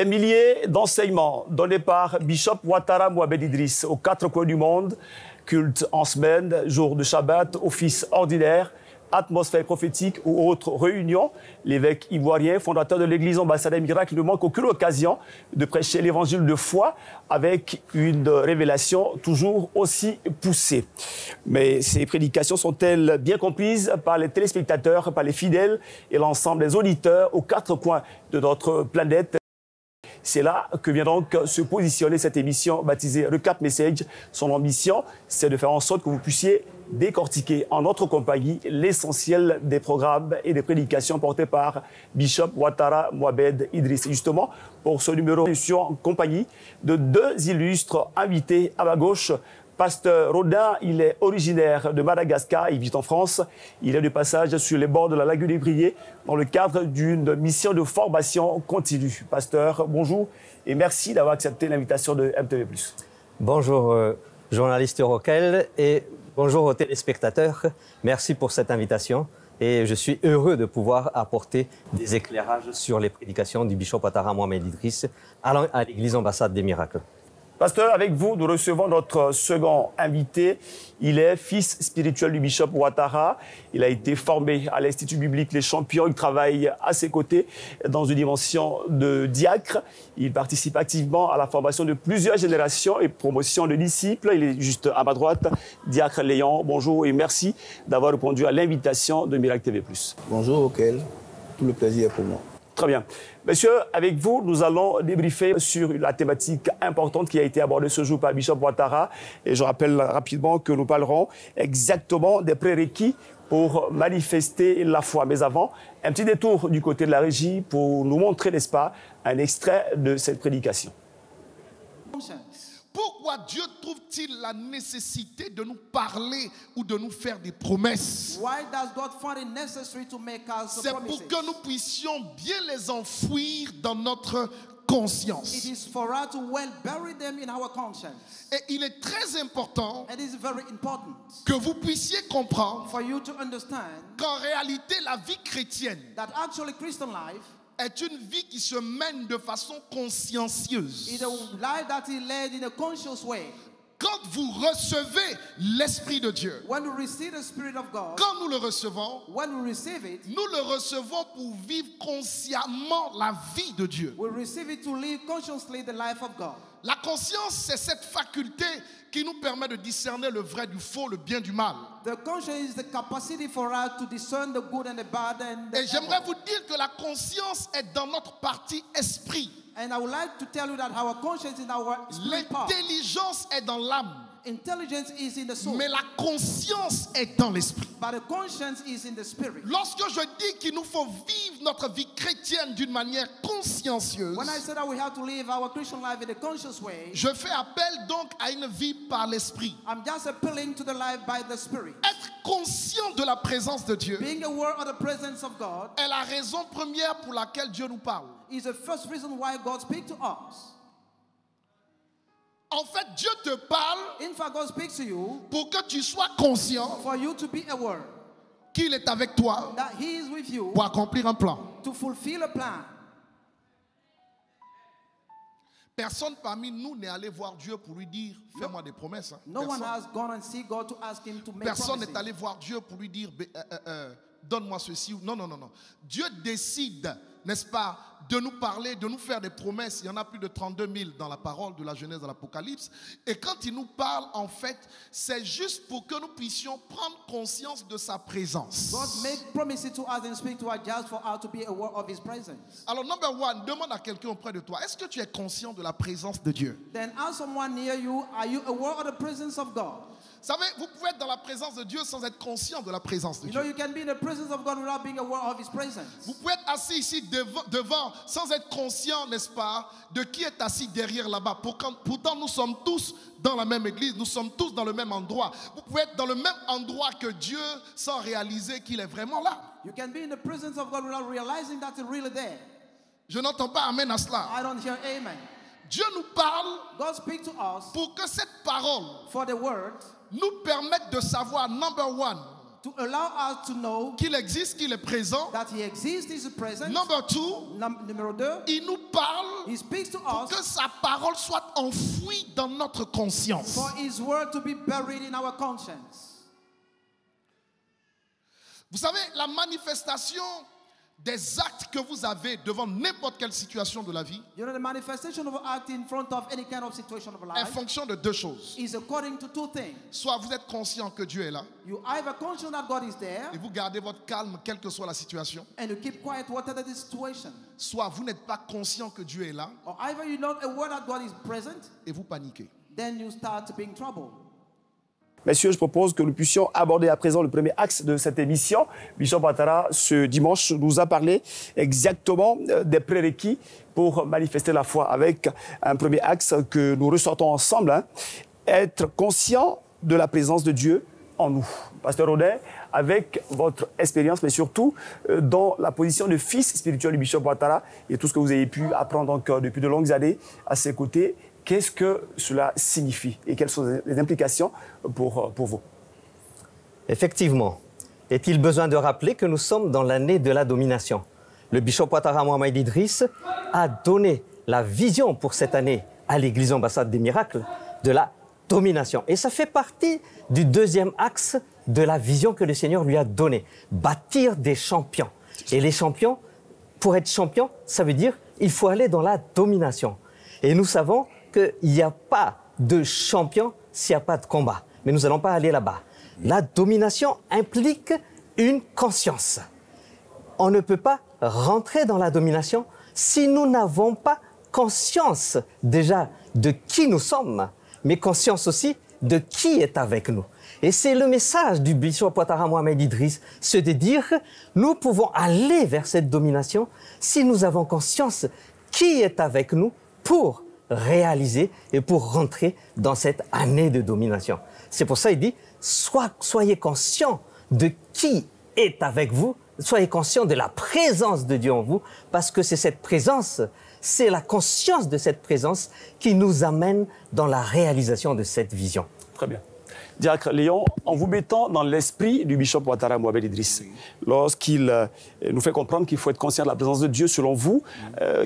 Des milliers d'enseignements donnés par Bishop Ouattara Mohamed Idriss aux quatre coins du monde, culte en semaine, jour de Shabbat, office ordinaire, atmosphère prophétique ou autres réunions. L'évêque ivoirien, fondateur de l'église ambassadeur miracle, ne manque aucune occasion de prêcher l'évangile de foi avec une révélation toujours aussi poussée. Mais ces prédications sont-elles bien comprises par les téléspectateurs, par les fidèles et l'ensemble des auditeurs aux quatre coins de notre planète? C'est là que vient donc se positionner cette émission baptisée Recap Message. Son ambition, c'est de faire en sorte que vous puissiez décortiquer en notre compagnie l'essentiel des programmes et des prédications portées par Bishop Ouattara Mohamed Idriss. Et justement, pour ce numéro, je suis en compagnie de deux illustres invités à ma gauche. Pasteur Rodin, il est originaire de Madagascar, il vit en France. Il est de passage sur les bords de la lagune Ébrié dans le cadre d'une mission de formation continue. Pasteur, bonjour et merci d'avoir accepté l'invitation de MTV+. Bonjour, journaliste Roquel, et bonjour aux téléspectateurs. Merci pour cette invitation et je suis heureux de pouvoir apporter des éclairages sur les prédications du Bishop Ouattara Mohamed Idriss à l'église ambassade des miracles. Pasteur, avec vous, nous recevons notre second invité. Il est fils spirituel du Bishop Ouattara. Il a été formé à l'Institut biblique Les Champions. Il travaille à ses côtés dans une dimension de diacre. Il participe activement à la formation de plusieurs générations et promotion de disciples. Il est juste à ma droite, diacre Léon. Bonjour et merci d'avoir répondu à l'invitation de Miracle TV+. Bonjour, auquel tout le plaisir est pour moi. Très bien. Monsieur, avec vous, nous allons débriefer sur la thématique importante qui a été abordée ce jour par Bishop Ouattara. Et je rappelle rapidement que nous parlerons exactement des prérequis pour manifester la foi. Mais avant, un petit détour du côté de la régie pour nous montrer, n'est-ce pas, un extrait de cette prédication. Pourquoi Dieu trouve-t-il la nécessité de nous parler ou de nous faire des promesses? C'est pour que nous puissions bien les enfouir dans notre conscience. Et il est très important que vous puissiez comprendre qu'en réalité la vie chrétienne est une vie qui se mène de façon consciencieuse. Quand vous recevez l'Esprit de Dieu, quand nous le recevons, nous le recevons pour vivre consciemment la vie de Dieu. La conscience, c'est cette faculté qui nous permet de discerner le vrai du faux, le bien du mal. Et j'aimerais vous dire que la conscience est dans notre partie esprit. L'intelligence est dans l'âme. Mais la conscience est dans l'esprit. Lorsque je dis qu'il nous faut vivre notre vie chrétienne d'une manière consciencieuse, je fais appel donc à une vie par l'esprit. Être conscient de la présence de Dieu est la raison première pour laquelle Dieu nous parle. En fait, Dieu te parle pour que tu sois conscient qu'il est avec toi pour accomplir un plan. Personne parmi nous n'est allé voir Dieu pour lui dire « Fais-moi des promesses ». Personne n'est allé voir Dieu pour lui dire « Donne-moi ceci ». Non, non, non, non. Dieu décide, n'est-ce pas, de nous parler, de nous faire des promesses. Il y en a plus de 32 000 dans la parole de la Genèse à l'Apocalypse. Et quand il nous parle, en fait, c'est juste pour que nous puissions prendre conscience de sa présence. Alors, number one, demande à quelqu'un auprès de toi, est-ce que tu es conscient de la présence de Dieu? Vous savez, vous pouvez être dans la présence de Dieu sans être conscient de la présence de Dieu. Vous pouvez être assis ici devant sans être conscient, n'est-ce pas, de qui est assis derrière là-bas. Pourtant, nous sommes tous dans la même église, nous sommes tous dans le même endroit. Vous pouvez être dans le même endroit que Dieu sans réaliser qu'il est vraiment là. Je n'entends pas amen à cela. Dieu nous parle pour que cette parole nous permette de savoir, number one, To allow us to know qu'il existe, qu'il est présent. that he exists, he is present. Number two, Numéro 2, il nous parle he speaks to pour us que sa parole soit enfouie dans notre conscience. for his word to be buried in our conscience. Vous savez, la manifestation des actes que vous avez devant n'importe quelle situation de la vie You know, the manifestation of act in front of any kind of situation of est life fonction de deux choses. is according to two things. Soit vous êtes conscient que Dieu est là You either conscious that God is there et vous gardez votre calme quelle que soit la situation. and you keep quiet whatever the situation. Soit vous n'êtes pas conscient que Dieu est là Or either you're not aware that God is present, et vous paniquez. then you start being troubled. Messieurs, je propose que nous puissions aborder à présent le premier axe de cette émission. Bishop Ouattara, ce dimanche, nous a parlé exactement des prérequis pour manifester la foi, avec un premier axe que nous ressortons ensemble, hein, être conscient de la présence de Dieu en nous. Pasteur Rodin, avec votre expérience, mais surtout dans la position de fils spirituel du Bishop Ouattara et tout ce que vous avez pu apprendre encore depuis de longues années à ses côtés, qu'est-ce que cela signifie et quelles sont les implications pour vous? Effectivement. Est-il besoin de rappeler que nous sommes dans l'année de la domination? Le bishop Ouattara Mohamed Idriss a donné la vision pour cette année à l'Église ambassade des miracles de la domination. Et ça fait partie du deuxième axe de la vision que le Seigneur lui a donnée. Bâtir des champions. Et les champions, pour être champion, ça veut dire qu'il faut aller dans la domination. Et nous savons qu'il n'y a pas de champion s'il n'y a pas de combat. Mais nous n'allons pas aller là-bas. La domination implique une conscience. On ne peut pas rentrer dans la domination si nous n'avons pas conscience déjà de qui nous sommes, mais conscience aussi de qui est avec nous. Et c'est le message du bishop Ouattara Mohamed Idriss, c'est de dire nous pouvons aller vers cette domination si nous avons conscience qui est avec nous pour réaliser et pour rentrer dans cette année de domination. C'est pour ça qu'il dit, soyez conscients de qui est avec vous, soyez conscients de la présence de Dieu en vous, parce que c'est cette présence, c'est la conscience de cette présence qui nous amène dans la réalisation de cette vision. Très bien. Diacre Léon, en vous mettant dans l'esprit du bishop Ouattara Mohamed Idriss, lorsqu'il nous fait comprendre qu'il faut être conscient de la présence de Dieu, selon vous,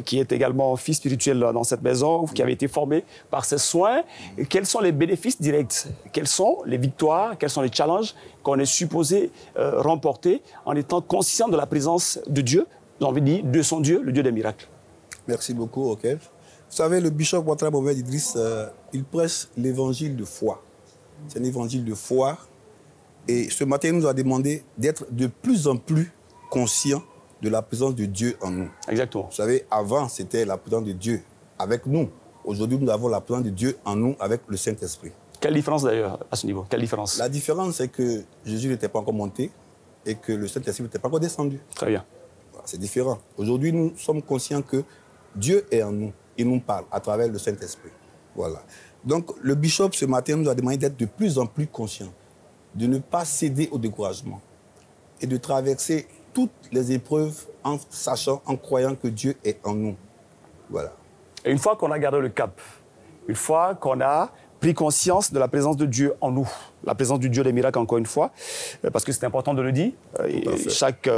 qui est également fils spirituel dans cette maison, qui avez été formé par ses soins, quels sont les bénéfices directs? Quelles sont les victoires? Quels sont les challenges qu'on est supposé remporter en étant conscient de la présence de Dieu, j'ai envie de dire, de son Dieu, le Dieu des miracles? Merci beaucoup, OK. Vous savez, le bishop Ouattara Mohamed Idriss, il prêche l'évangile de foi. C'est un évangile de foi. Et ce matin, il nous a demandé d'être de plus en plus conscients de la présence de Dieu en nous. Exactement. Vous savez, avant, c'était la présence de Dieu avec nous. Aujourd'hui, nous avons la présence de Dieu en nous avec le Saint-Esprit. Quelle différence d'ailleurs à ce niveau? Quelle différence? La différence, c'est que Jésus n'était pas encore monté et que le Saint-Esprit n'était pas encore descendu. Très bien. Voilà, c'est différent. Aujourd'hui, nous sommes conscients que Dieu est en nous. Il nous parle à travers le Saint-Esprit. Voilà. Donc, le bishop, ce matin, nous a demandé d'être de plus en plus conscients, de ne pas céder au découragement et de traverser toutes les épreuves en sachant, en croyant que Dieu est en nous. Voilà. Et une fois qu'on a gardé le cap, une fois qu'on a pris conscience de la présence de Dieu en nous, la présence du Dieu des miracles, encore une fois, parce que c'est important de le dire. Chaque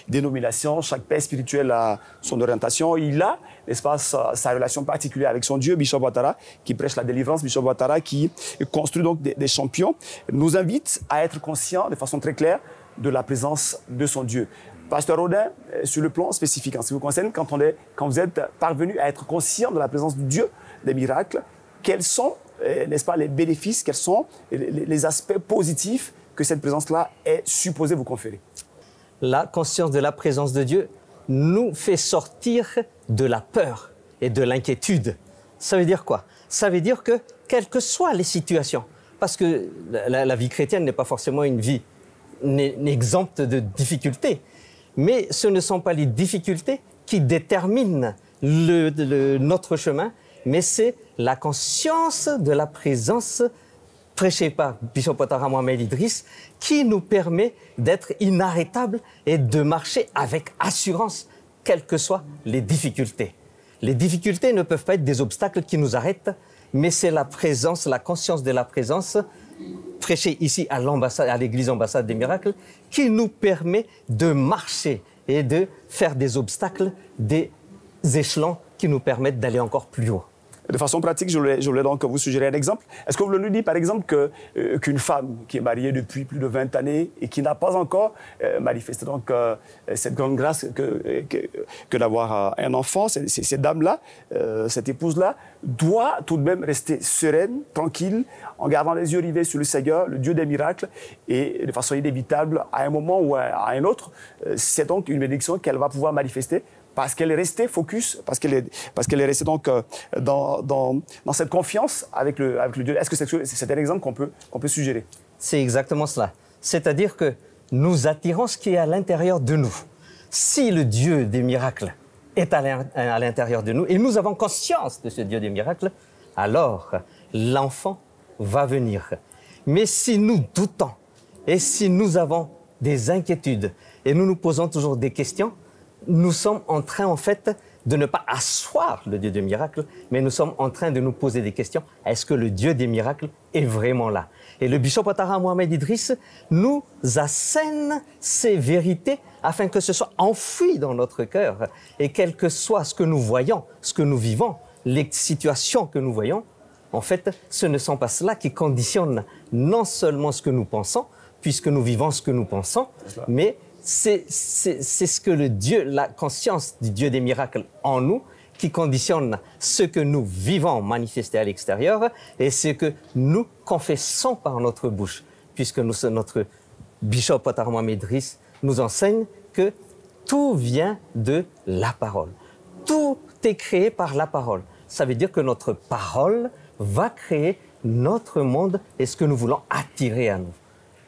dénomination, chaque père spirituel a son orientation. Il a, n'est-ce pas, sa relation particulière avec son Dieu, Bishop Ouattara, qui prêche la délivrance, Bishop Ouattara, qui construit donc des champions, nous invite à être conscients de façon très claire de la présence de son Dieu. Pasteur Rodin, sur le plan spécifique, en ce qui vous concerne, quand vous êtes parvenu à être conscient de la présence du Dieu des miracles, quels sont, n'est-ce pas, les bénéfices, quels sont les aspects positifs que cette présence-là est supposée vous conférer? La conscience de la présence de Dieu nous fait sortir de la peur et de l'inquiétude. Ça veut dire quoi? Ça veut dire que, quelles que soient les situations, parce que la vie chrétienne n'est pas forcément une vie exempte de difficultés, mais ce ne sont pas les difficultés qui déterminent notre chemin, mais c'est la conscience de la présence prêchée par Bishop Ouattara Mohamed Idriss qui nous permet d'être inarrêtables et de marcher avec assurance, quelles que soient les difficultés. Les difficultés ne peuvent pas être des obstacles qui nous arrêtent, mais c'est la présence, la conscience de la présence prêcher ici à l'ambassade, à l'église ambassade des miracles, qui nous permet de marcher et de faire des obstacles, des échelons qui nous permettent d'aller encore plus haut. De façon pratique, je voulais donc vous suggérer un exemple. Est-ce que vous nous dites, par exemple, qu'une femme qui est mariée depuis plus de 20 années et qui n'a pas encore manifesté donc, cette grande grâce que d'avoir un enfant, ces dames-là, cette épouse-là, doit tout de même rester sereine, tranquille, en gardant les yeux rivés sur le Seigneur, le Dieu des miracles, et de façon inévitable, à un moment ou à un autre, c'est donc une bénédiction qu'elle va pouvoir manifester parce qu'elle est restée focus, parce qu'elle est restée donc dans cette confiance avec le Dieu. Est-ce que c'est un exemple qu'on peut suggérer? C'est exactement cela. C'est-à-dire que nous attirons ce qui est à l'intérieur de nous. Si le Dieu des miracles est à l'intérieur de nous, et nous avons conscience de ce Dieu des miracles, alors l'enfant va venir. Mais si nous doutons, et si nous avons des inquiétudes, et nous nous posons toujours des questions, nous sommes en train, en fait, de ne pas asseoir le Dieu des miracles, mais nous sommes en train de nous poser des questions. Est-ce que le Dieu des miracles est vraiment là? Et le bishop Ouattara Mohamed Idriss nous assène ces vérités afin que ce soit enfoui dans notre cœur. Et quel que soit ce que nous voyons, ce que nous vivons, les situations que nous voyons, en fait, ce ne sont pas cela qui conditionne non seulement ce que nous pensons, puisque nous vivons ce que nous pensons, mais c'est ce que la conscience du Dieu des miracles en nous qui conditionne ce que nous vivons manifesté à l'extérieur et ce que nous confessons par notre bouche, puisque notre bishop Ouattara Mohamed Idriss nous enseigne que tout vient de la parole. Tout est créé par la parole. Ça veut dire que notre parole va créer notre monde et ce que nous voulons attirer à nous.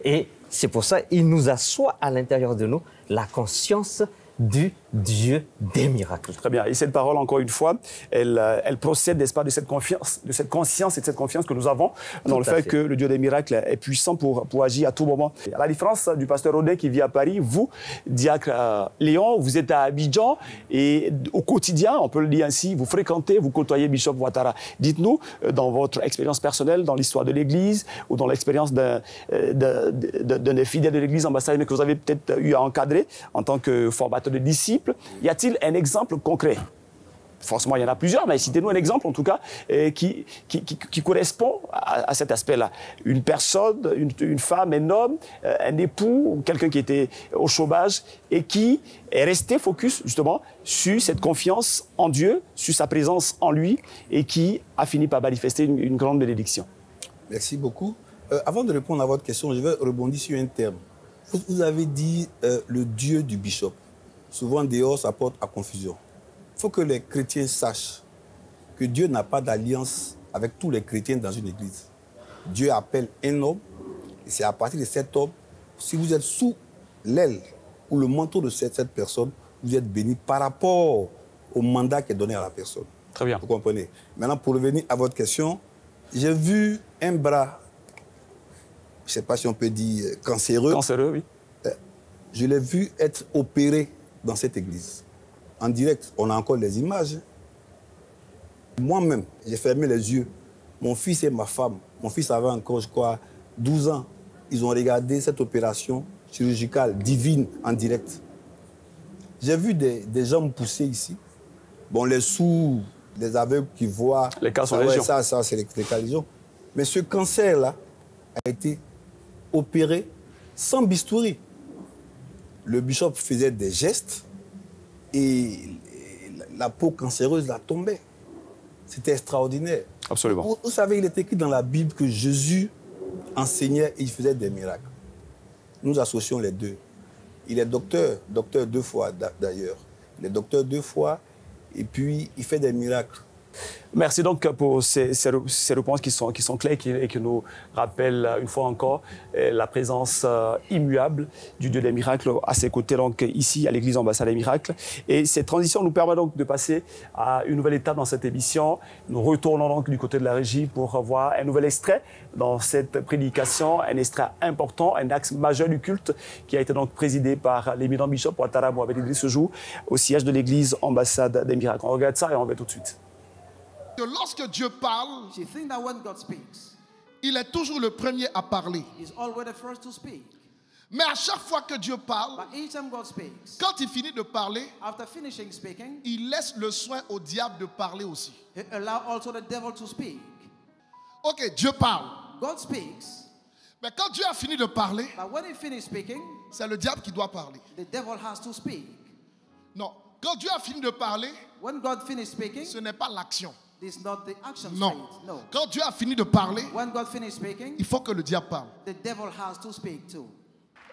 Et c'est pour ça qu'il nous assoit à l'intérieur de nous la conscience du Dieu des miracles. Très bien. Et cette parole, encore une fois, elle procède, n'est-ce pas, de cette confiance, de cette conscience et de cette confiance que nous avons dans le fait que le Dieu des miracles est puissant pour agir à tout moment. À la différence du pasteur Rodin qui vit à Paris, vous, diacre Léon, vous êtes à Abidjan et au quotidien, on peut le dire ainsi, vous fréquentez, vous côtoyez Bishop Ouattara. Dites-nous, dans votre expérience personnelle, dans l'histoire de l'Église ou dans l'expérience d'un fidèle de l'Église ambassadeur que vous avez peut-être eu à encadrer en tant que formateur de disciples, y a-t-il un exemple concret? Forcément, il y en a plusieurs, mais citez-nous un exemple, en tout cas, qui correspond à cet aspect-là. Une personne, une femme, un homme, un époux, quelqu'un qui était au chômage et qui est resté focus, justement, sur cette confiance en Dieu, sur sa présence en lui et qui a fini par manifester une grande bénédiction. Merci beaucoup. Avant de répondre à votre question, je vais rebondir sur un terme. Vous avez dit le Dieu du bishop. Souvent, dehors, ça porte à confusion. Il faut que les chrétiens sachent que Dieu n'a pas d'alliance avec tous les chrétiens dans une église. Dieu appelle un homme, et c'est à partir de cet homme, si vous êtes sous l'aile ou le manteau de cette personne, vous êtes béni par rapport au mandat qui est donné à la personne. Très bien. Vous comprenez? Maintenant, pour revenir à votre question, j'ai vu un bras, je ne sais pas si on peut dire cancéreux. Cancéreux, oui. Je l'ai vu être opéré dans cette église. En direct, on a encore les images. Moi-même, j'ai fermé les yeux. Mon fils et ma femme, mon fils avait encore, je crois, 12 ans. Ils ont regardé cette opération chirurgicale divine en direct. J'ai vu des jambes pousser ici. Bon, les sourds, les aveugles qui voient... Les cas sont légion. Ça, c'est les cas légion. Mais ce cancer-là a été opéré sans bistouri. Le bishop faisait des gestes et la peau cancéreuse la tombait. C'était extraordinaire. Absolument. Vous savez, il est écrit dans la Bible que Jésus enseignait et il faisait des miracles. Nous associons les deux. Il est docteur 2 fois d'ailleurs. Il est docteur 2 fois et puis il fait des miracles. Merci donc pour ces réponses qui sont claires et qui nous rappellent une fois encore la présence immuable du Dieu des miracles à ses côtés, donc ici à l'église ambassade des miracles. Et cette transition nous permet donc de passer à une nouvelle étape dans cette émission. Nous retournons donc du côté de la régie pour voir un nouvel extrait dans cette prédication, un extrait important, un axe majeur du culte qui a été donc présidé par l'éminent bishop Ouattara Mohamed Idriss ce jour au siège de l'église ambassade des miracles. On regarde ça et on va tout de suite. Que lorsque Dieu parle, You think that when God speaks, il est toujours le premier à parler. He's always the first to speak. Mais à chaque fois que Dieu parle, But each time God speaks, quand il finit de parler, after finishing speaking, il laisse le soin au diable de parler aussi. He allows also the devil to speak. Ok, Dieu parle. God speaks, Mais quand Dieu a fini de parler, but when he finishes speaking, c'est le diable qui doit parler. the devil has to speak. Non, quand Dieu a fini de parler, When God finishes speaking, ce n'est pas l'action. this is not the action Non. straight. No. Quand Dieu a fini de parler, When God finishes speaking, il faut que le diable parle. the devil has to speak too.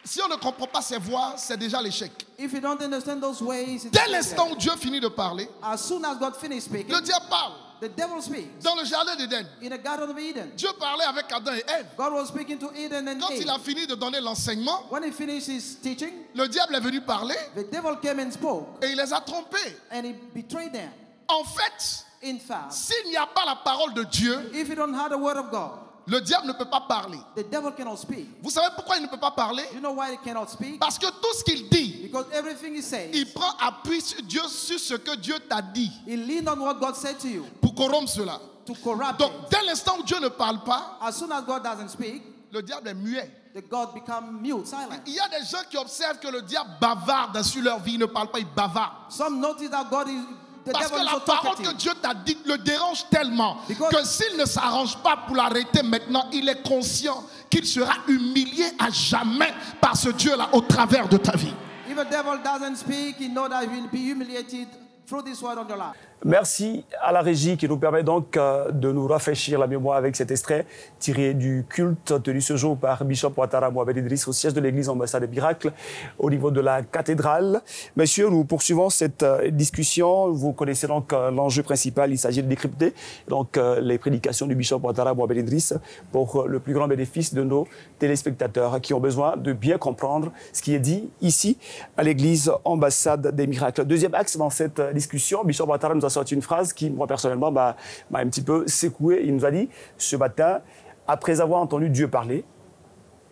Si on ne comprend pas ses voix, c'est déjà l'échec. If you don't understand those ways, it's Dès l'instant où Dieu finit de parler, as soon as God finishes speaking, le diable parle. the devil speaks. Dans le jardin d'Éden, In the Garden of Eden, Dieu parlait avec Adam et Ève. God was speaking to Eden and Quand il Eve. a fini de donner l'enseignement, When he finished his teaching, le diable est venu parler the devil came and spoke, et il les a trompés. and he betrayed them. En fait, In fact, s'il n'y a pas la parole de Dieu, if you don't have the word of God, le diable ne peut pas parler. the devil cannot speak. Vous savez pourquoi il ne peut pas parler? You know why he cannot speak? Parce que tout ce qu'il dit, Because everything he says, il prend appui sur Dieu, sur ce que Dieu t'a dit he leaned on what God said to you pour corrompre cela. to corrupt Donc, it. dès l'instant où Dieu ne parle pas, As soon as God doesn't speak, le diable est muet. the God become mute, silent. Il y a des gens qui observent que le diable bavarde sur leur vie, il ne parle pas, il bavarde. Some notice that God is the Parce devil que is so la parole que talkative. Dieu t'a dite le dérange tellement Because- que s'il ne s'arrange pas pour l'arrêter maintenant, il est conscient qu'il sera humilié à jamais par ce Dieu-là au travers de ta vie. If the devil doesn't speak, he knows that he will be humiliated through this word on your life. Merci à la régie qui nous permet donc de nous rafraîchir la mémoire avec cet extrait tiré du culte tenu ce jour par Bishop Ouattara Mohamed Idriss au siège de l'église Ambassade des Miracles au niveau de la cathédrale. Messieurs, nous poursuivons cette discussion. Vous connaissez donc l'enjeu principal. Il s'agit de décrypter donc les prédications du Bishop Ouattara Mohamed Idriss pour le plus grand bénéfice de nos téléspectateurs qui ont besoin de bien comprendre ce qui est dit ici à l'église Ambassade des Miracles. Deuxième axe dans cette discussion, Bishop Ouattara nous a sorti une phrase qui, moi, personnellement, m'a un petit peu secoué. Il nous a dit, ce matin, après avoir entendu Dieu parler,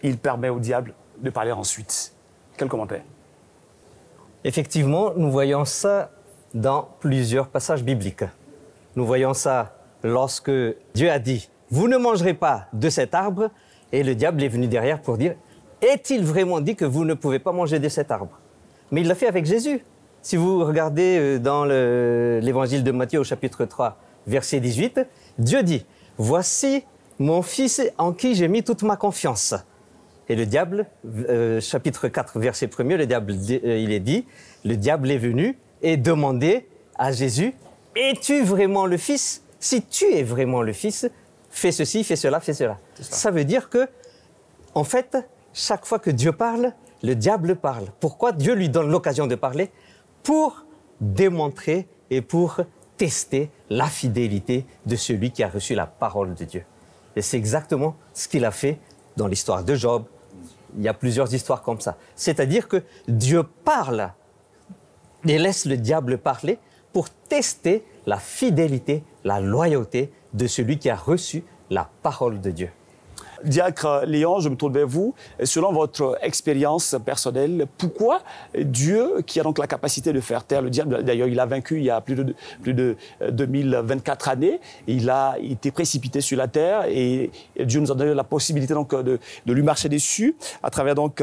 il permet au diable de parler ensuite. Quel commentaire? Effectivement, nous voyons ça dans plusieurs passages bibliques. Nous voyons ça lorsque Dieu a dit « Vous ne mangerez pas de cet arbre » et le diable est venu derrière pour dire « Est-il vraiment dit que vous ne pouvez pas manger de cet arbre » Mais il l'a fait avec Jésus. Si vous regardez dans l'évangile de Matthieu au chapitre 3, verset 18, Dieu dit « Voici mon fils en qui j'ai mis toute ma confiance ». Et le diable, chapitre 4, verset 1er, il est dit « Le diable est venu et demandé à Jésus « Es-tu vraiment le Fils? Si tu es vraiment le Fils, fais ceci, fais cela, fais cela. » Ça veut dire que, en fait, chaque fois que Dieu parle, le diable parle. Pourquoi Dieu lui donne l'occasion de parler? Pour démontrer et pour tester la fidélité de celui qui a reçu la parole de Dieu. Et c'est exactement ce qu'il a fait dans l'histoire de Job. Il y a plusieurs histoires comme ça. C'est-à-dire que Dieu parle et laisse le diable parler pour tester la fidélité, la loyauté de celui qui a reçu la parole de Dieu. Diacre Léon, je me tourne vers vous. Selon votre expérience personnelle, pourquoi Dieu, qui a donc la capacité de faire taire le diable, d'ailleurs il a vaincu il y a plus de 2024 années, il a été précipité sur la terre et Dieu nous a donné la possibilité donc de lui marcher dessus à travers donc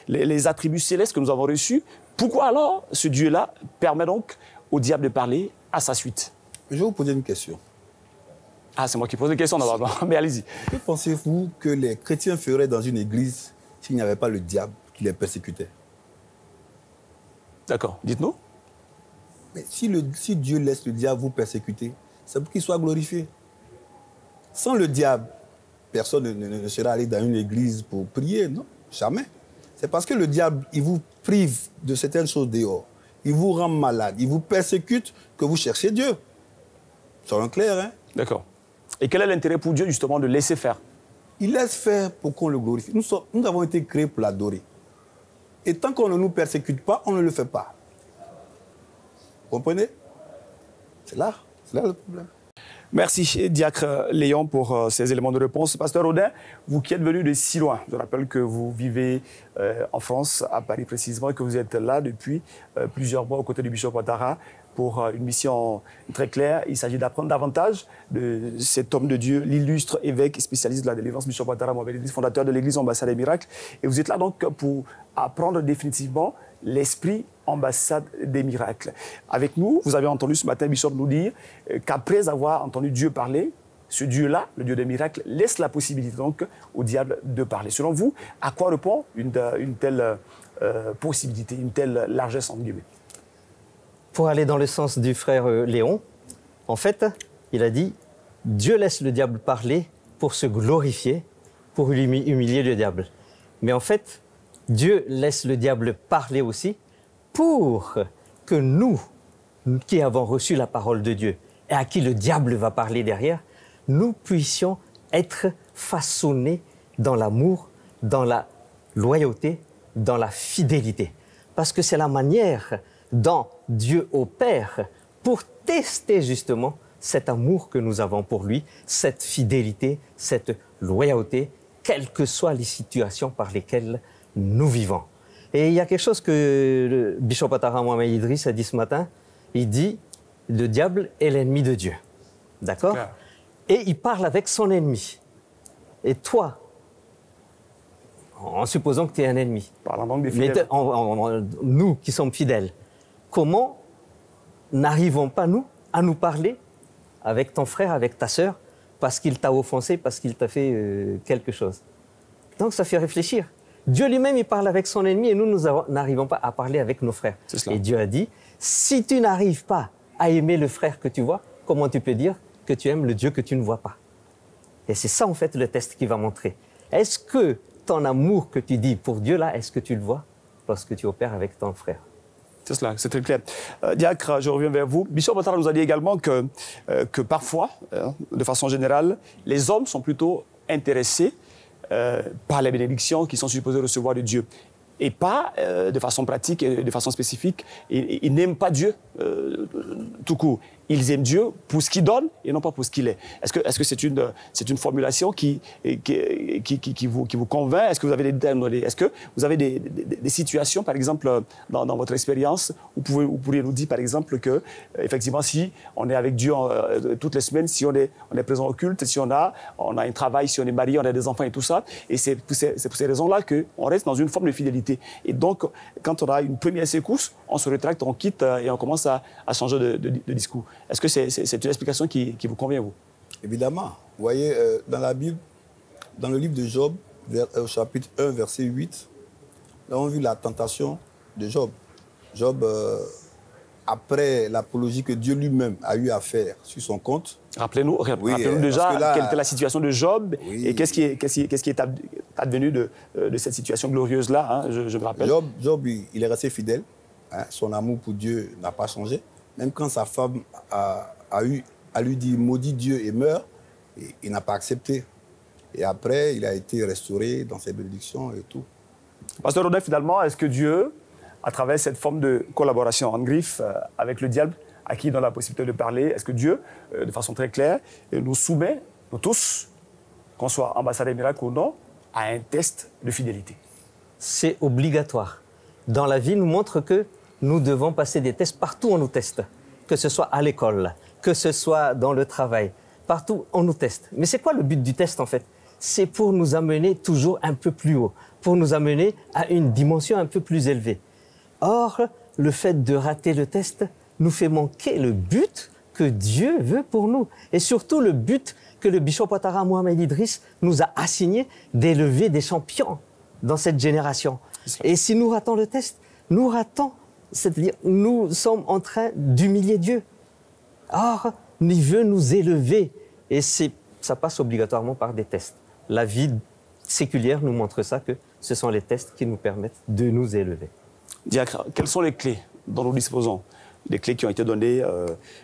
les attributs célestes que nous avons reçus. Pourquoi alors ce Dieu-là permet donc au diable de parler à sa suite? Je vais vous poser une question. Ah, c'est moi qui pose des questions d'abord, mais allez-y. Que pensez-vous que les chrétiens feraient dans une église s'il n'y avait pas le diable qui les persécutait? D'accord, dites-nous. Mais si Dieu laisse le diable vous persécuter, c'est pour qu'il soit glorifié. Sans le diable, personne ne sera allé dans une église pour prier, non, jamais. C'est parce que le diable, il vous prive de certaines choses dehors. Il vous rend malade, il vous persécute que vous cherchez Dieu. Soyons clairs, hein? D'accord. Et quel est l'intérêt pour Dieu, justement, de laisser faire? Il laisse faire pour qu'on le glorifie. Nous avons été créés pour l'adorer. Et tant qu'on ne nous persécute pas, on ne le fait pas. Vous comprenez? C'est là le problème. Merci, Diacre Léon, pour ces éléments de réponse. Pasteur Audin, vous qui êtes venu de si loin, je rappelle que vous vivez en France, à Paris précisément, et que vous êtes là depuis plusieurs mois aux côtés du Bishop Ouattara. pour une mission très claire. Il s'agit d'apprendre davantage de cet homme de Dieu, l'illustre évêque spécialiste de la délivrance, Bishop Ouattara Mohamed Idriss, fondateur de l'église Ambassade des Miracles. Et vous êtes là donc pour apprendre définitivement l'esprit Ambassade des Miracles. Avec nous, vous avez entendu ce matin Bishop nous dire qu'après avoir entendu Dieu parler, ce Dieu-là, le Dieu des miracles, laisse la possibilité donc au diable de parler. Selon vous, à quoi répond une telle possibilité, une telle largesse entre guillemets? Pour aller dans le sens du frère Léon, en fait, il a dit « Dieu laisse le diable parler pour se glorifier, pour humilier le diable. » Mais en fait, Dieu laisse le diable parler aussi pour que nous, qui avons reçu la parole de Dieu et à qui le diable va parler derrière, nous puissions être façonnés dans l'amour, dans la loyauté, dans la fidélité. Parce que c'est la manière dont Dieu opère pour tester justement cet amour que nous avons pour lui, cette fidélité, cette loyauté, quelles que soient les situations par lesquelles nous vivons. Et il y a quelque chose que le Bishop Ouattara Mohamed Idriss a dit ce matin. Il dit « Le diable est l'ennemi de Dieu ». D'accord ? Et il parle avec son ennemi. Et toi, en supposant que tu es un ennemi, nous qui sommes fidèles, comment n'arrivons pas, nous, à nous parler avec ton frère, avec ta sœur, parce qu'il t'a offensé, parce qu'il t'a fait quelque chose? Donc ça fait réfléchir. Dieu lui-même, il parle avec son ennemi et nous n'arrivons pas à parler avec nos frères. Et Dieu a dit, si tu n'arrives pas à aimer le frère que tu vois, comment tu peux dire que tu aimes le Dieu que tu ne vois pas? Et c'est ça, en fait, le test qui va montrer. Est-ce que ton amour que tu dis pour Dieu, là, est-ce que tu le vois lorsque tu opères avec ton frère? C'est cela, c'est très clair. Diacre, je reviens vers vous. Bishop Ouattara nous a dit également que parfois, de façon générale, les hommes sont plutôt intéressés par les bénédictions qu'ils sont supposés recevoir de Dieu. Et pas de façon pratique et de façon spécifique. Ils n'aiment pas Dieu tout court. Ils aiment Dieu pour ce qu'il donne et non pas pour ce qu'il est. Est-ce que c'est une formulation qui vous convainc? Est-ce que vous avez est-ce que vous avez des situations, par exemple, dans votre expérience, où vous pourriez nous dire, par exemple, que effectivement, si on est avec Dieu toutes les semaines, si on est présent au culte, si on a un travail, si on est marié, on a des enfants et tout ça, et c'est pour ces raisons-là qu'on reste dans une forme de fidélité. Et donc, quand on a une première secousse, on se rétracte, on quitte et on commence à changer de discours. Est-ce que c'est une explication qui vous convient, vous? Évidemment. Vous voyez, dans la Bible, dans le livre de Job, chapitre 1, verset 8, nous avons vu la tentation de Job. Job, après l'apologie que Dieu lui-même a eu à faire sur son compte. Rappelez-nous déjà quelle était la situation de Job et qu'est-ce qui est advenu de cette situation glorieuse-là, hein, je me rappelle. Job, il est resté fidèle. Hein, son amour pour Dieu n'a pas changé. Même quand sa femme a lui dit « maudit Dieu et meurt », il n'a pas accepté. Et après, il a été restauré dans ses bénédictions et tout. Pasteur Rodin, finalement, est-ce que Dieu, à travers cette forme de collaboration en griffe avec le diable, à qui il donne la possibilité de parler, est-ce que Dieu, de façon très claire, nous soumet, nous tous, qu'on soit ambassadeur miracle ou non, à un test de fidélité? C'est obligatoire. Dans la vie, nous montre que nous devons passer des tests. Partout, on nous teste. Que ce soit à l'école, que ce soit dans le travail. Partout, on nous teste. Mais c'est quoi le but du test, en fait? C'est pour nous amener toujours un peu plus haut, pour nous amener à une dimension un peu plus élevée. Or, le fait de rater le test nous fait manquer le but que Dieu veut pour nous. Et surtout, le but que le Bishop Ouattara Mohamed Idriss nous a assigné d'élever des champions dans cette génération. Et si nous ratons le test, nous ratons, c'est-à-dire nous sommes en train d'humilier Dieu. Or, il veut nous élever et ça passe obligatoirement par des tests. La vie séculière nous montre ça, que ce sont les tests qui nous permettent de nous élever. Diacre, quelles sont les clés dont nous disposons? Des clés qui ont été données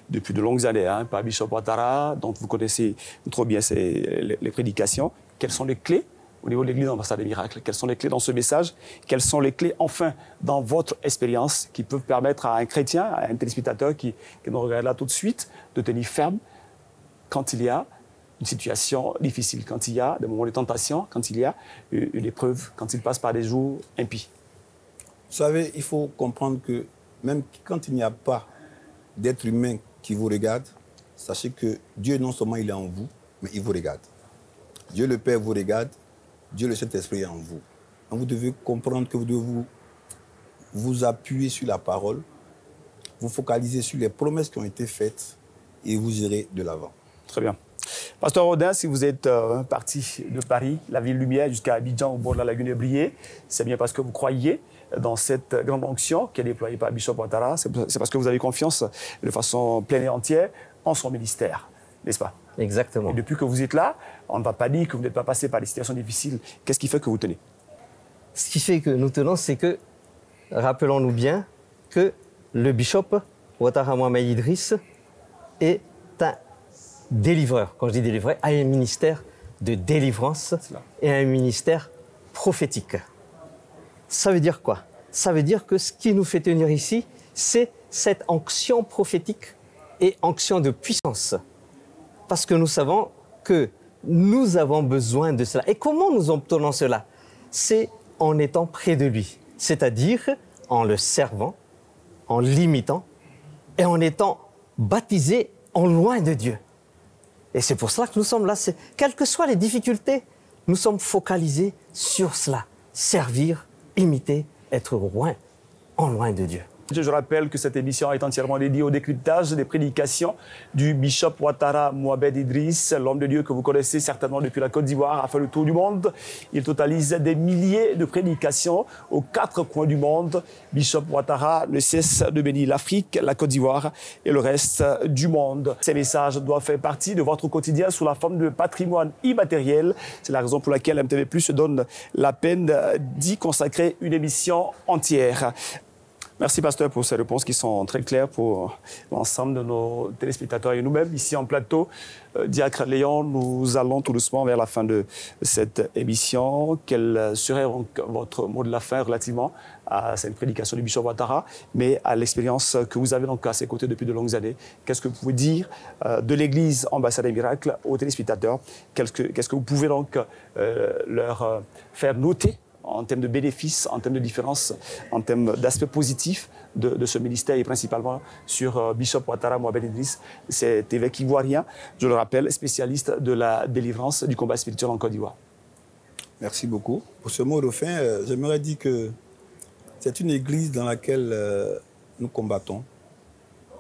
depuis de longues années par Bishop Ouattara, dont vous connaissez trop bien les prédications. Quelles sont les clés au niveau de l'Église Ambassade des Miracles? Quelles sont les clés dans ce message? Quelles sont les clés, enfin, dans votre expérience, qui peuvent permettre à un chrétien, à un téléspectateur qui nous regarde là tout de suite, de tenir ferme quand il y a une situation difficile, quand il y a des moments de tentation, quand il y a une épreuve, quand il passe par des jours impies? Vous savez, il faut comprendre que même quand il n'y a pas d'êtres humains qui vous regardent, sachez que Dieu, non seulement il est en vous, mais il vous regarde. Dieu le Père vous regarde, Dieu le Saint-Esprit est en vous. Donc vous devez comprendre que vous devez vous appuyer sur la parole, vous focaliser sur les promesses qui ont été faites et vous irez de l'avant. Très bien. Pasteur Rodin, si vous êtes parti de Paris, la ville lumière, jusqu'à Abidjan, au bord de la lagune de Brié, c'est bien parce que vous croyez dans cette grande onction qui est déployée par Bishop Ouattara. C'est parce que vous avez confiance de façon pleine et entière en son ministère, n'est-ce pas? Exactement. Et depuis que vous êtes là, on ne va pas dire que vous n'êtes pas passé par des situations difficiles. Qu'est-ce qui fait que vous tenez? Ce qui fait que nous tenons, c'est que, rappelons-nous bien, que le bishop Ouattara Mohamed Idriss est un délivreur. Quand je dis délivreur, a un ministère de délivrance et un ministère prophétique. Ça veut dire quoi? Ça veut dire que ce qui nous fait tenir ici, c'est cette onction prophétique et onction de puissance. Parce que nous savons que nous avons besoin de cela. Et comment nous obtenons cela? C'est en étant près de lui, c'est-à-dire en le servant, en l'imitant et en étant baptisés en loin de Dieu. Et c'est pour cela que nous sommes là. Quelles que soient les difficultés, nous sommes focalisés sur cela. Servir, imiter, être loin, en loin de Dieu. Je rappelle que cette émission est entièrement dédiée au décryptage des prédications du bishop Ouattara Mohamed Idriss, l'homme de Dieu que vous connaissez certainement depuis la Côte d'Ivoire, a fait le tour du monde. Il totalise des milliers de prédications aux 4 coins du monde. Bishop Ouattara ne cesse de bénir l'Afrique, la Côte d'Ivoire et le reste du monde. Ces messages doivent faire partie de votre quotidien sous la forme de patrimoine immatériel. C'est la raison pour laquelle MTV+ se donne la peine d'y consacrer une émission entière. Merci, pasteur, pour ces réponses qui sont très claires pour l'ensemble de nos téléspectateurs et nous-mêmes. Ici en plateau, Diacre Léon, nous allons tout doucement vers la fin de cette émission. Quel serait donc votre mot de la fin relativement à cette prédication du bishop Ouattara, mais à l'expérience que vous avez donc à ses côtés depuis de longues années? Qu'est-ce que vous pouvez dire de l'Église Ambassade des Miracles aux téléspectateurs? Qu'est-ce que vous pouvez donc leur faire noter en termes de bénéfices, en termes de différences, en termes d'aspects positifs de ce ministère et principalement sur Bishop Ouattara Mohamed Idriss, cet évêque ivoirien, je le rappelle, spécialiste de la délivrance du combat spirituel en Côte d'Ivoire. Merci beaucoup. Pour ce mot de fin, j'aimerais dire que c'est une église dans laquelle nous combattons.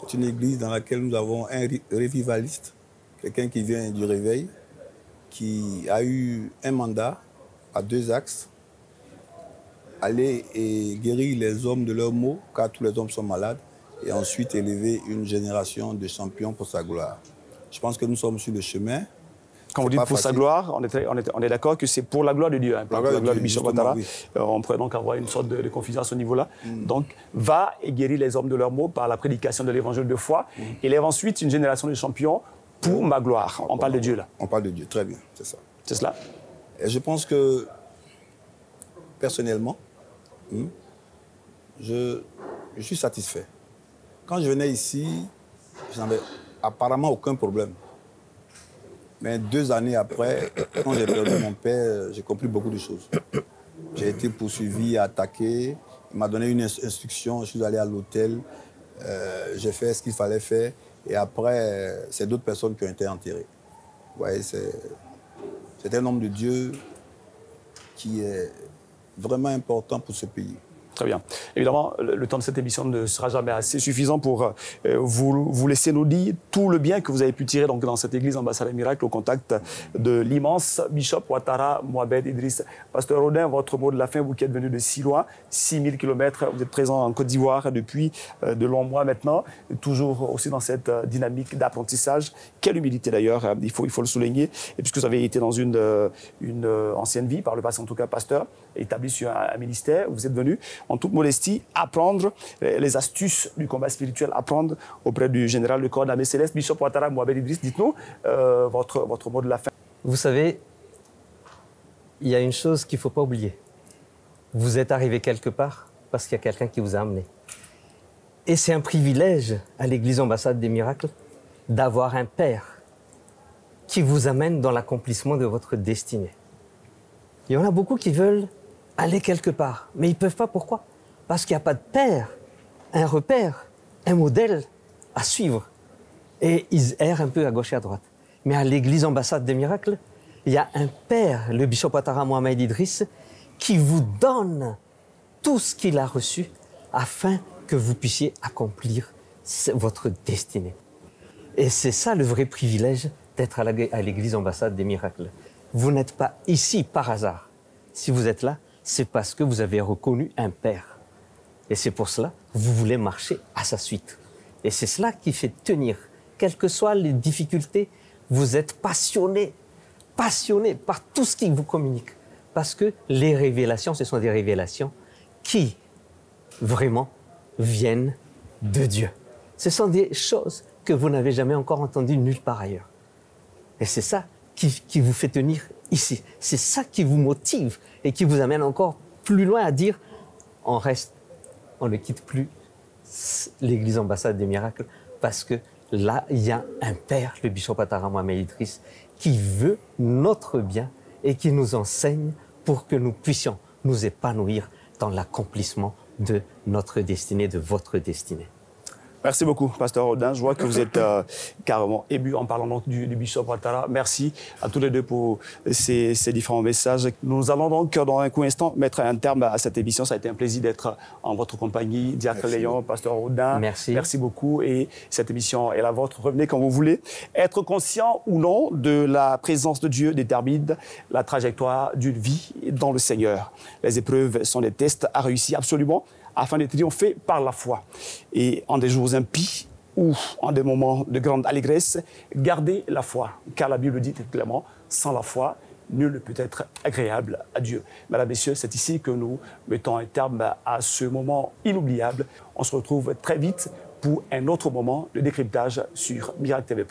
C'est une église dans laquelle nous avons un revivaliste, quelqu'un qui vient du réveil, qui a eu un mandat à 2 axes. Aller et guérir les hommes de leurs maux, car tous les hommes sont malades, et ensuite élever une génération de champions pour sa gloire. Je pense que nous sommes sur le chemin. Quand vous dites pour sa gloire, on est d'accord que c'est pour la gloire de Dieu, hein, pour la gloire de Bishop Ouattara. Oui. On pourrait donc avoir une sorte de confusion à ce niveau-là. Donc, va et guérir les hommes de leurs maux par la prédication de l'évangile de foi, élève ensuite une génération de champions pour ma gloire. On parle de Dieu là. On parle de Dieu, très bien, c'est ça. C'est cela. Et je pense que, personnellement, je suis satisfait. Quand je venais ici, je n'avais apparemment aucun problème. Mais 2 années après, quand j'ai perdu mon père, j'ai compris beaucoup de choses. J'ai été poursuivi, attaqué. Il m'a donné une instruction, je suis allé à l'hôtel, j'ai fait ce qu'il fallait faire. Et après, c'est d'autres personnes qui ont été enterrées. Vous voyez, c'est un homme de Dieu qui est vraiment important pour ce pays. Très bien. Évidemment, le temps de cette émission ne sera jamais assez suffisant pour vous laisser nous dire tout le bien que vous avez pu tirer donc, dans cette église Ambassade des Miracles au contact de l'immense bishop Ouattara Mohamed Idriss. Pasteur Rodin, votre mot de la fin, vous qui êtes venu de si loin, 6000 km, vous êtes présent en Côte d'Ivoire depuis de longs mois maintenant, toujours aussi dans cette dynamique d'apprentissage. Quelle humilité d'ailleurs, il faut le souligner. Et puisque vous avez été dans une ancienne vie, par le passé en tout cas pasteur, établi sur un ministère, vous êtes venu en toute modestie, apprendre les astuces du combat spirituel, apprendre auprès du général de corps d'armée céleste, Bishop Ouattara Mohamed Idriss. Dites-nous votre mot de la fin. Vous savez, il y a une chose qu'il ne faut pas oublier. Vous êtes arrivé quelque part parce qu'il y a quelqu'un qui vous a amené. Et c'est un privilège à l'Église Ambassade des Miracles d'avoir un Père qui vous amène dans l'accomplissement de votre destinée. Il y en a beaucoup qui veulent aller quelque part. Mais ils ne peuvent pas. Pourquoi? Parce qu'il n'y a pas de père, un repère, un modèle à suivre. Et ils errent un peu à gauche et à droite. Mais à l'église ambassade des miracles, il y a un père, le bishop Ouattara Mohamed Idriss, qui vous donne tout ce qu'il a reçu afin que vous puissiez accomplir votre destinée. Et c'est ça le vrai privilège d'être à l'église ambassade des miracles. Vous n'êtes pas ici par hasard. Si vous êtes là, c'est parce que vous avez reconnu un père. Et c'est pour cela que vous voulez marcher à sa suite. Et c'est cela qui fait tenir. Quelles que soient les difficultés, vous êtes passionné par tout ce qui vous communique. Parce que les révélations, ce sont des révélations qui, vraiment, viennent de Dieu. Ce sont des choses que vous n'avez jamais encore entendues nulle part ailleurs. Et c'est ça qui vous fait tenir ici. C'est ça qui vous motive et qui vous amène encore plus loin à dire on ne quitte plus l'église ambassade des miracles parce que là, il y a un père, le bishop Ouattara Mohamed Idriss, qui veut notre bien et qui nous enseigne pour que nous puissions nous épanouir dans l'accomplissement de notre destinée, de votre destinée. Merci beaucoup, Pasteur Audin. Je vois que vous êtes carrément ému en parlant donc du bishop Ouattara. Merci à tous les deux pour ces différents messages. Nous allons donc, dans un court instant, mettre un terme à cette émission. Ça a été un plaisir d'être en votre compagnie. Diacre Léon, Pasteur Audin. Merci. Merci beaucoup. Et cette émission est la vôtre. Revenez quand vous voulez. Être conscient ou non de la présence de Dieu détermine la trajectoire d'une vie dans le Seigneur. Les épreuves sont des tests à réussir absolument, afin de triompher par la foi. Et en des jours impies ou en des moments de grande allégresse, gardez la foi. Car la Bible dit clairement, sans la foi, nul ne peut être agréable à Dieu. Mesdames, Messieurs, c'est ici que nous mettons un terme à ce moment inoubliable. On se retrouve très vite pour un autre moment de décryptage sur Miracle TV+.